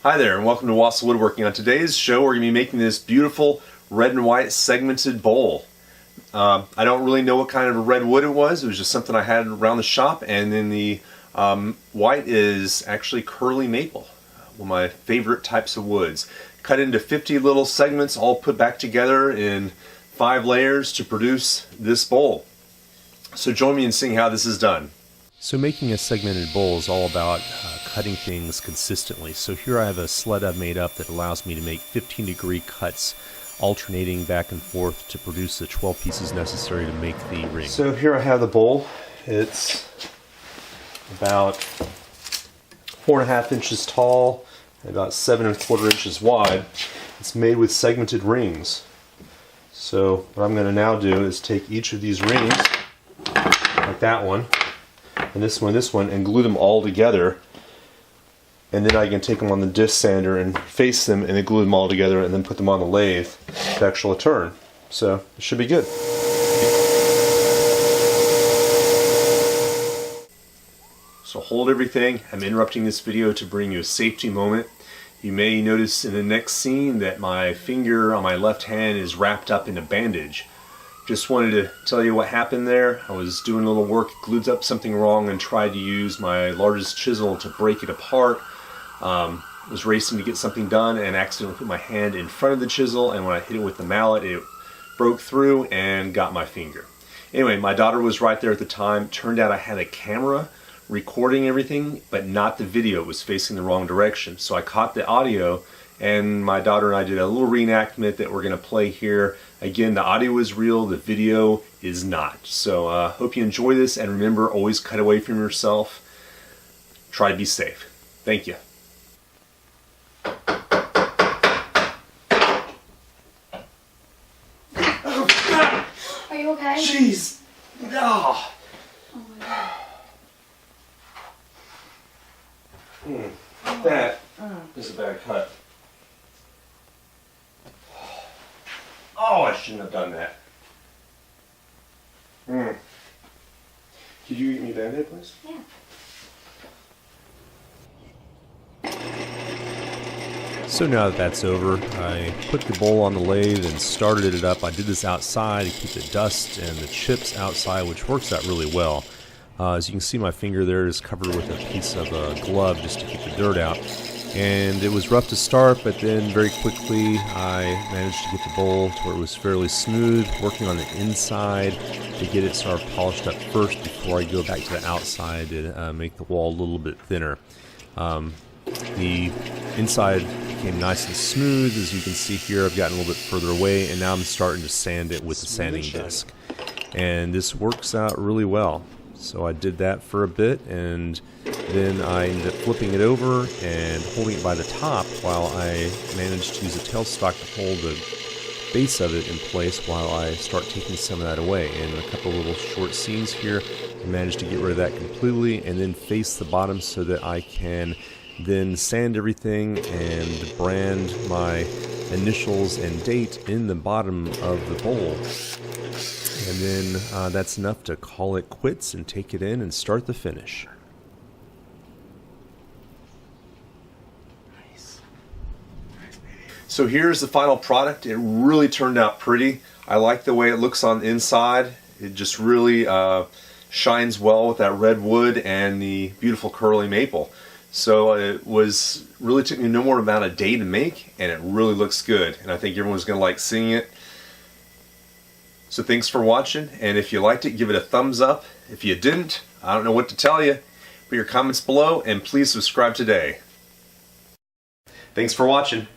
Hi there, and welcome to Wassell Woodworking. On today's show, we're going to be making this beautiful red and white segmented bowl. I don't really know what kind of a red wood it was. It was just something I had around the shop, and then the white is actually curly maple, one of my favorite types of woods. Cut into 50 little segments, all put back together in 5 layers to produce this bowl. So join me in seeing how this is done. So making a segmented bowl is all about cutting things consistently. So here I have a sled I've made up that allows me to make 15-degree cuts, alternating back and forth to produce the 12 pieces necessary to make the ring. So here I have the bowl. It's about 4.5 inches tall and about 7.25 inches wide. It's made with segmented rings. So what I'm going to now do is take each of these rings, like that one, and this one, and glue them all together. And then I can take them on the disc sander and face them and then glue them all together and then put them on the lathe to actually turn. So it should be good. So hold everything. I'm interrupting this video to bring you a safety moment. You may notice in the next scene that my finger on my left hand is wrapped up in a bandage. Just wanted to tell you what happened there. I was doing a little work, glued up something wrong, and tried to use my largest chisel to break it apart. Was racing to get something done and accidentally put my hand in front of the chisel, and when I hit it with the mallet, it broke through and got my finger. Anyway, my daughter was right there at the time. Turned out I had a camera recording everything, but not the video. It was facing the wrong direction. So I caught the audio, and my daughter and I did a little reenactment that we're going to play here. Again, the audio is real, the video is not. So hope you enjoy this, and remember, always cut away from yourself. Try to be safe. Thank you. Are you okay? Jeez! No! Oh my God. That is a bad cut. Oh, I shouldn't have done that. Could you get me a Band-Aid, please? Yeah. So now that that's over, I put the bowl on the lathe and started it up. I did this outside to keep the dust and the chips outside, which works out really well. As you can see, my finger there is covered with a piece of a glove just to keep the dirt out. And it was rough to start, but then very quickly I managed to get the bowl to where it was fairly smooth, working on the inside to get it sort of polished up first before I go back to the outside to make the wall a little bit thinner. The inside became nice and smooth. As you can see here, I've gotten a little bit further away, and now I'm starting to sand it with the sanding disc. And this works out really well. So I did that for a bit, and then I ended up flipping it over and holding it by the top while I managed to use a tailstock to hold the base of it in place while I start taking some of that away. And in a couple of little short scenes here, I managed to get rid of that completely and then face the bottom so that I can then sand everything and brand my initials and date in the bottom of the bowl. And then that's enough to call it quits and take it in and start the finish. So here's the final product. It really turned out pretty. I like the way it looks on the inside. It just really shines well with that red wood and the beautiful curly maple. So it really took me no more about a day to make, and it really looks good. And I think everyone's going to like seeing it. So thanks for watching, and if you liked it, give it a thumbs up. If you didn't, I don't know what to tell you. Put your comments below, and please subscribe today. Thanks for watching.